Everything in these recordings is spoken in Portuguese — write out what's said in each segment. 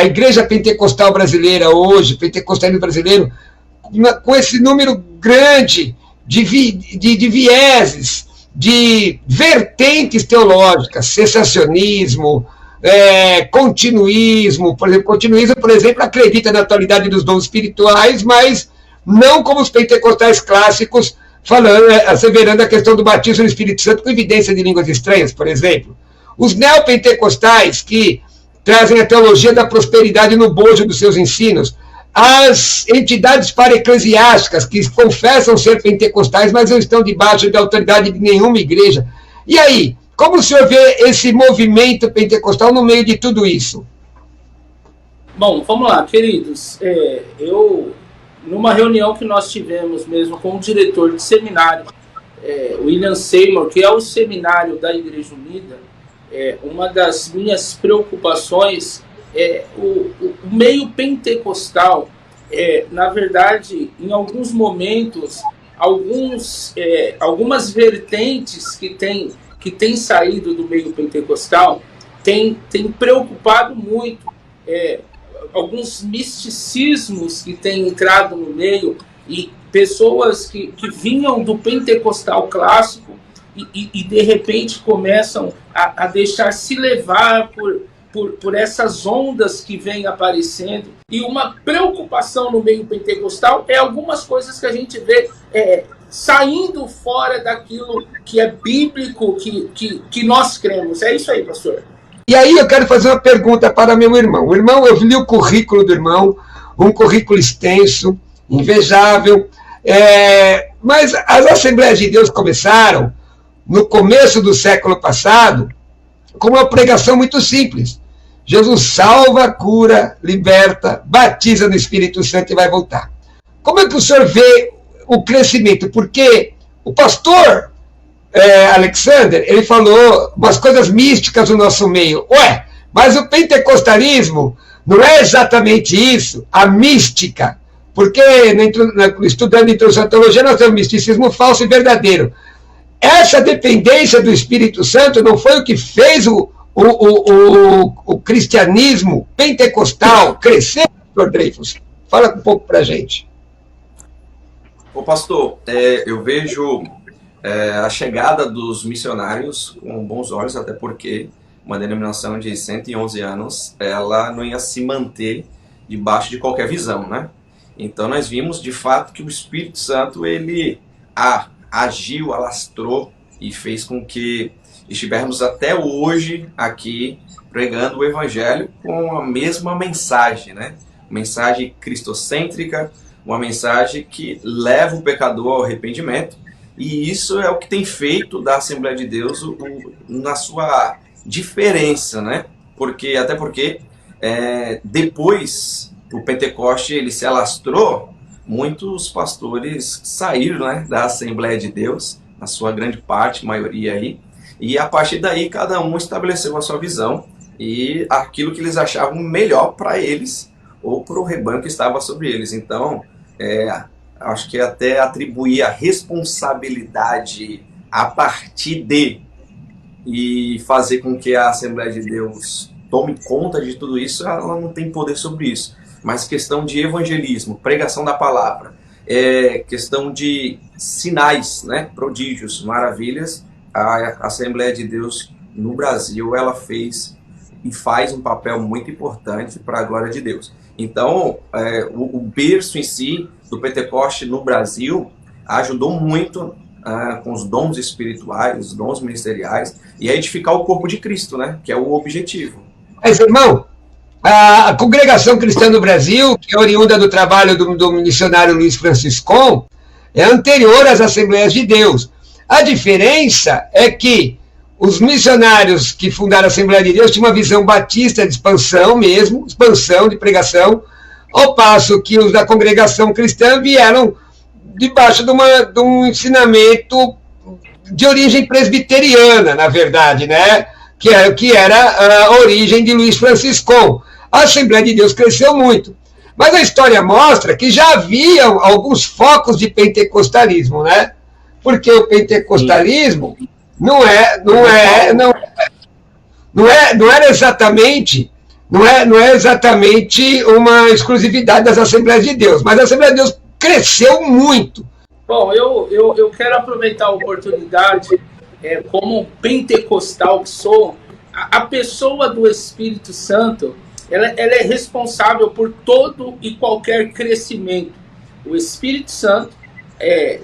a igreja pentecostal brasileira hoje, pentecostalismo brasileiro, com esse número grande de vieses, de vertentes teológicas, cessacionismo, continuismo, por exemplo, acredita na atualidade dos dons espirituais, mas não como os pentecostais clássicos, asseverando a questão do batismo no Espírito Santo com evidência de línguas estranhas, por exemplo. Os neopentecostais, que trazem a teologia da prosperidade no bojo dos seus ensinos, as entidades para-eclesiásticas, que confessam ser pentecostais, mas não estão debaixo da autoridade de nenhuma igreja. E aí, como o senhor vê esse movimento pentecostal no meio de tudo isso? Bom, vamos lá, queridos. Numa reunião que nós tivemos mesmo com o diretor de seminário, William Seymour, que é o seminário da Igreja Unida, uma das minhas preocupações é o meio pentecostal. Na verdade, em alguns momentos, algumas vertentes que têm saído do meio pentecostal têm preocupado muito. Alguns misticismos que têm entrado no meio, e pessoas que vinham do pentecostal clássico e de repente começam a deixar se levar por essas ondas que vêm aparecendo. E uma preocupação no meio pentecostal é algumas coisas que a gente vê saindo fora daquilo que é bíblico, que nós cremos. É isso aí, pastor. E aí eu quero fazer uma pergunta para meu irmão. O irmão, eu li o currículo do irmão, um currículo extenso, invejável, mas as Assembleias de Deus começaram, no começo do século passado, com uma pregação muito simples. Jesus salva, cura, liberta, batiza no Espírito Santo e vai voltar. Como é que o senhor vê o crescimento? Porque o pastor Alexander, ele falou umas coisas místicas no nosso meio. Mas o pentecostalismo não é exatamente isso, a mística, porque estudando introdução à teologia nós temos misticismo falso e verdadeiro. Essa dependência do Espírito Santo não foi o que fez o cristianismo pentecostal crescer, Dr. Dreyfus? Fala um pouco para a gente. Ô pastor, eu vejo a chegada dos missionários com bons olhos, até porque uma denominação de 111 anos, ela não ia se manter debaixo de qualquer visão, né? Então nós vimos de fato que o Espírito Santo, ele agiu, alastrou e fez com que estivermos até hoje aqui pregando o Evangelho com a mesma mensagem, né? Mensagem cristocêntrica, uma mensagem que leva o pecador ao arrependimento. E isso é o que tem feito da Assembleia de Deus na sua diferença, né? Até porque depois o Pentecoste ele se alastrou, muitos pastores saíram, né, da Assembleia de Deus, na sua grande parte, maioria aí, e a partir daí cada um estabeleceu a sua visão e aquilo que eles achavam melhor para eles ou para o rebanho que estava sobre eles. Então, acho que até atribuir a responsabilidade a partir de e fazer com que a Assembleia de Deus tome conta de tudo isso, ela não tem poder sobre isso. Mas questão de evangelismo, pregação da palavra, questão de sinais, né, prodígios, maravilhas, a Assembleia de Deus no Brasil, ela fez e faz um papel muito importante para a glória de Deus. Então, o berço em si do Pentecoste no Brasil ajudou muito com os dons espirituais, os dons ministeriais, e a edificar o corpo de Cristo, né? Que é o objetivo. Mas, irmão, a Congregação Cristã no Brasil, que é oriunda do trabalho do missionário Luiz Franciscon, é anterior às Assembleias de Deus. A diferença é que os missionários que fundaram a Assembleia de Deus tinham uma visão batista de expansão mesmo, expansão de pregação, ao passo que os da Congregação Cristã vieram debaixo de um ensinamento de origem presbiteriana, na verdade, né? Que era a origem de Luiz Franciscon. A Assembleia de Deus cresceu muito. Mas a história mostra que já havia alguns focos de pentecostalismo, né? Porque o pentecostalismo não era exatamente não é exatamente uma exclusividade das Assembleias de Deus, mas a Assembleia de Deus cresceu muito. Bom, eu quero aproveitar a oportunidade, como pentecostal que sou, a pessoa do Espírito Santo, ela é responsável por todo e qualquer crescimento. O Espírito Santo,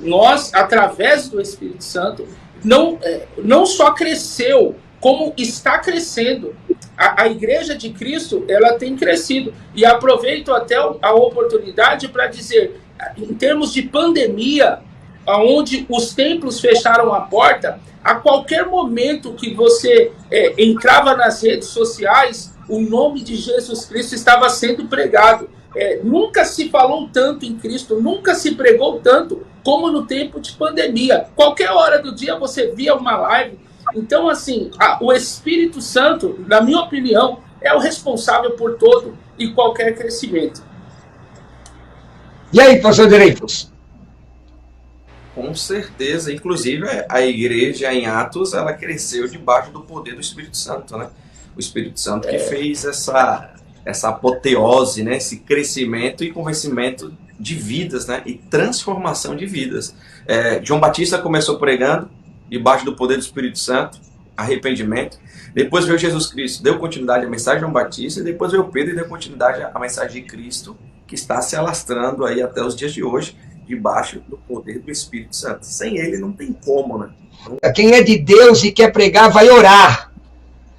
nós, através do Espírito Santo, não só cresceu, como está crescendo. A Igreja de Cristo, ela tem crescido. E aproveito até a oportunidade para dizer, em termos de pandemia, onde os templos fecharam a porta, a qualquer momento que você entrava nas redes sociais, o nome de Jesus Cristo estava sendo pregado. Nunca se falou tanto em Cristo, nunca se pregou tanto como no tempo de pandemia. Qualquer hora do dia você via uma live. Então, assim, o Espírito Santo, na minha opinião, é o responsável por todo e qualquer crescimento. E aí, pastor Dreyfus? Com certeza, inclusive a igreja em Atos, ela cresceu debaixo do poder do Espírito Santo, né? O Espírito Santo que fez essa apoteose, né? Esse crescimento e convencimento de vidas, né? E transformação de vidas. João Batista começou pregando debaixo do poder do Espírito Santo, arrependimento. Depois veio Jesus Cristo, deu continuidade à mensagem de João Batista, e depois veio Pedro e deu continuidade à mensagem de Cristo, que está se alastrando aí até os dias de hoje, debaixo do poder do Espírito Santo. Sem ele não tem como, né? Quem é de Deus e quer pregar, vai orar.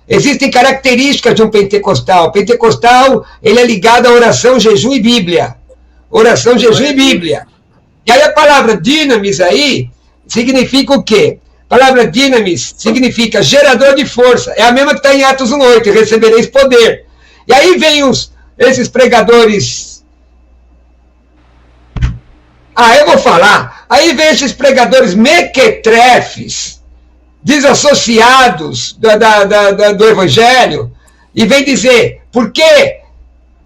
Existem características de um pentecostal. O pentecostal, ele é ligado à oração, jejum e Bíblia. Oração, jejum e Bíblia. E aí a palavra dinamis aí significa o quê? A palavra dinamis significa gerador de força. É a mesma que está em Atos 1:8, recebereis poder. E aí vem esses pregadores... eu vou falar. Aí vem esses pregadores mequetrefes, desassociados do Evangelho, e vem dizer, porque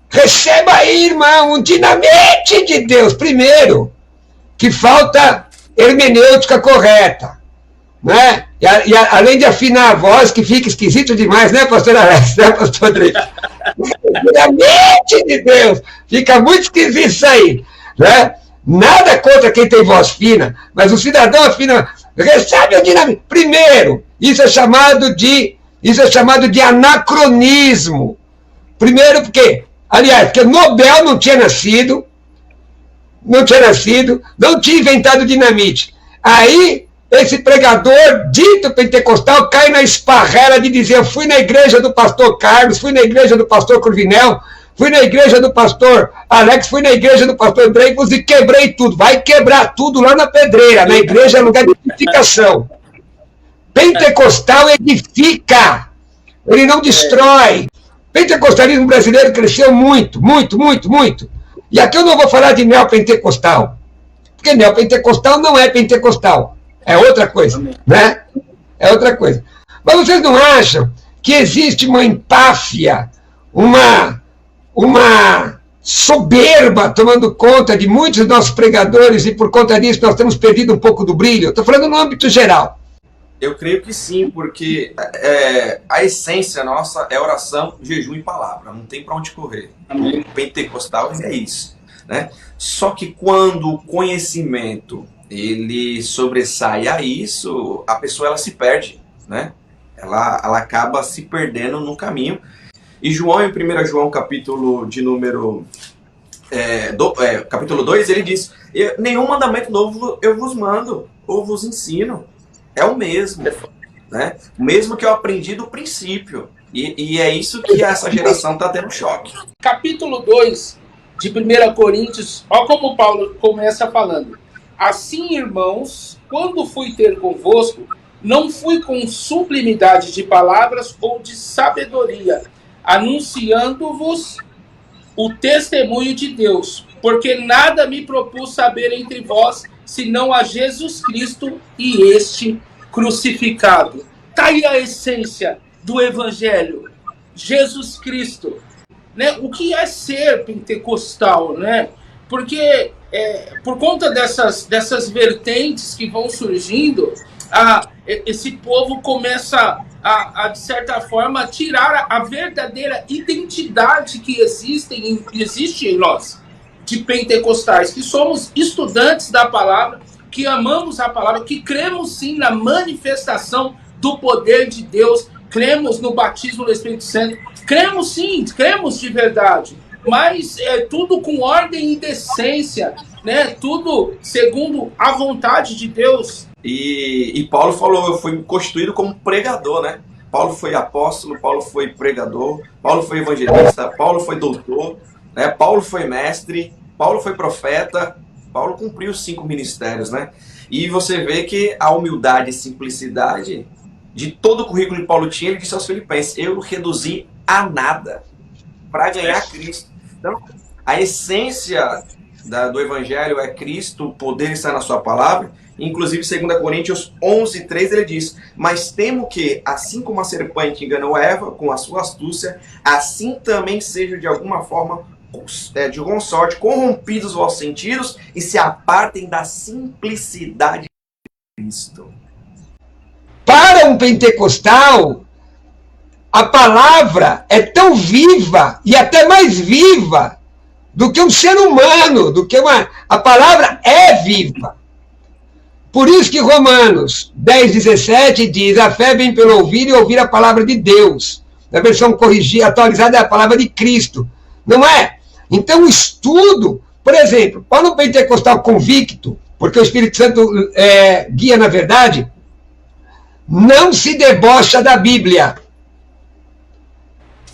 receba aí, irmão, um dinamite de Deus. Primeiro, que falta hermenêutica correta, né? E além de afinar a voz, que fica esquisito demais, né, pastor Alex, né, pastor André? Dinamite de Deus, fica muito esquisito isso aí, né? Nada contra quem tem voz fina, mas o cidadão afina, recebe o dinamismo. Primeiro, isso é chamado de anacronismo. Primeiro porque Nobel não tinha nascido, não tinha inventado dinamite. Aí, esse pregador dito pentecostal cai na esparrela de dizer, eu fui na igreja do pastor Carlos, fui na igreja do pastor Cruvinel, fui na igreja do pastor Alex, fui na igreja do pastor Dreyfus e quebrei tudo. Vai quebrar tudo lá na pedreira. Na igreja é lugar de edificação. Pentecostal edifica. Ele não destrói. Pentecostalismo brasileiro cresceu muito, muito, muito, muito. E aqui eu não vou falar de neopentecostal. Porque neopentecostal não é pentecostal. É outra coisa, né? É outra coisa. Mas vocês não acham que existe uma empáfia, uma soberba tomando conta de muitos dos nossos pregadores e por conta disso nós temos perdido um pouco do brilho? Estou falando no âmbito geral. Eu creio que sim, porque a essência nossa é oração, jejum e palavra. Não tem para onde correr. O pentecostal é isso, né? Só que quando o conhecimento ele sobressai a isso, a pessoa ela se perde, né? Ela acaba se perdendo no caminho. E João, em 1 João, capítulo de número capítulo 2, ele diz, nenhum mandamento novo eu vos mando, ou vos ensino. É o mesmo, né? O mesmo que eu aprendi do princípio. E é isso que essa geração está tendo choque. Capítulo 2 de 1 Coríntios, olha como Paulo começa falando. Assim, irmãos, quando fui ter convosco, não fui com sublimidade de palavras ou de sabedoria, anunciando-vos o testemunho de Deus, porque nada me propus saber entre vós, senão a Jesus Cristo e este crucificado. Está aí a essência do Evangelho, Jesus Cristo. Né? O que é ser pentecostal? Né? Porque por conta dessas vertentes que vão surgindo, esse povo começa de certa forma, tirar a verdadeira identidade que existe em nós, de pentecostais, que somos estudantes da palavra, que amamos a palavra, que cremos sim na manifestação do poder de Deus, cremos no batismo do Espírito Santo, cremos sim, cremos de verdade, mas tudo com ordem e decência, né? Tudo segundo a vontade de Deus. E Paulo falou, eu fui constituído como pregador, né? Paulo foi apóstolo, Paulo foi pregador, Paulo foi evangelista, Paulo foi doutor, né? Paulo foi mestre, Paulo foi profeta, Paulo cumpriu os 5 ministérios, né? E você vê que a humildade e simplicidade de todo o currículo que Paulo tinha, ele disse aos Filipenses, eu reduzi a nada para ganhar Cristo. Então, a essência do evangelho é Cristo, o poder está na sua palavra. Inclusive, 2 Coríntios 11:3, ele diz, mas temo que, assim como a serpente enganou Eva com a sua astúcia, assim também seja de alguma forma, de alguma sorte, corrompidos os vossos sentidos e se apartem da simplicidade de Cristo. Para um pentecostal, a palavra é tão viva e até mais viva do que um ser humano, a palavra é viva. Por isso que Romanos 10:17 diz, a fé vem pelo ouvir e ouvir a palavra de Deus. Na versão corrigida, atualizada, é a palavra de Cristo. Não é? Então o estudo, por exemplo, para um pentecostal convicto, porque o Espírito Santo guia na verdade, não se debocha da Bíblia.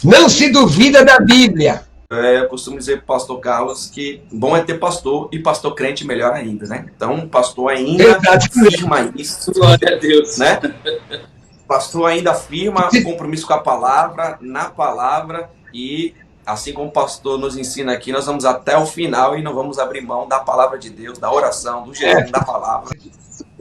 Não se duvida da Bíblia. Eu costumo dizer para o pastor Carlos que bom é ter pastor e pastor crente melhor ainda, né? Então, pastor ainda afirma isso. Glória a Deus. Né? Pastor ainda afirma o compromisso com a palavra, na palavra, e assim como o pastor nos ensina aqui, nós vamos até o final e não vamos abrir mão da palavra de Deus, da oração, do jejum, da palavra.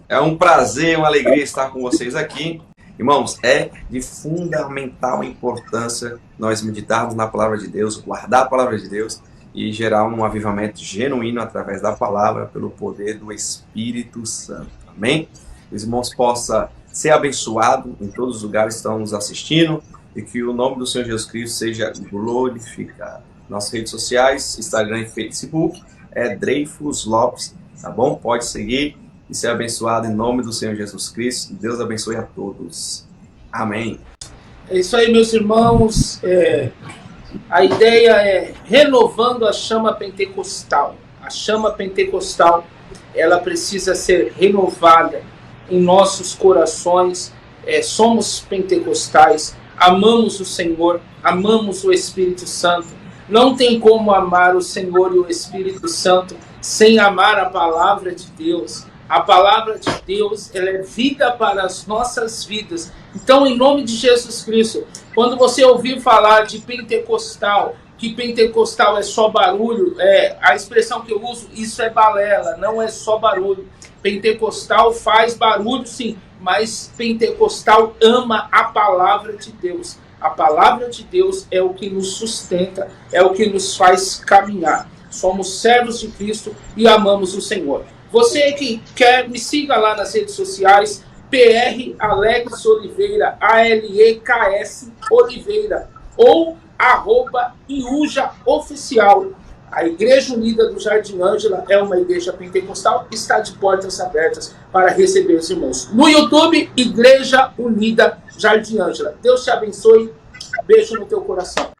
É um prazer, uma alegria estar com vocês aqui. Irmãos, é de fundamental importância nós meditarmos na palavra de Deus, guardar a palavra de Deus e gerar um avivamento genuíno através da palavra, pelo poder do Espírito Santo. Amém? Os irmãos possam ser abençoados em todos os lugares que estão nos assistindo e que o nome do Senhor Jesus Cristo seja glorificado. Nossas redes sociais, Instagram e Facebook, é Dreyfus Lopes, tá bom? Pode seguir e ser abençoado em nome do Senhor Jesus Cristo. Deus abençoe a todos. Amém. É isso aí, meus irmãos. A ideia é renovando a chama pentecostal. A chama pentecostal, ela precisa ser renovada em nossos corações. Somos pentecostais, amamos o Senhor, amamos o Espírito Santo. Não tem como amar o Senhor e o Espírito Santo sem amar a palavra de Deus. A palavra de Deus, ela é vida para as nossas vidas. Então, em nome de Jesus Cristo, quando você ouvir falar de pentecostal, que pentecostal é só barulho, a expressão que eu uso, isso é balela, não é só barulho. Pentecostal faz barulho, sim, mas pentecostal ama a palavra de Deus. A palavra de Deus é o que nos sustenta, é o que nos faz caminhar. Somos servos de Cristo e amamos o Senhor. Você que quer, me siga lá nas redes sociais, PR Alex Oliveira, ALEKS Oliveira, ou @Iuja Oficial. A Igreja Unida do Jardim Ângela é uma igreja pentecostal, está de portas abertas para receber os irmãos. No YouTube, Igreja Unida Jardim Ângela. Deus te abençoe. Beijo no teu coração.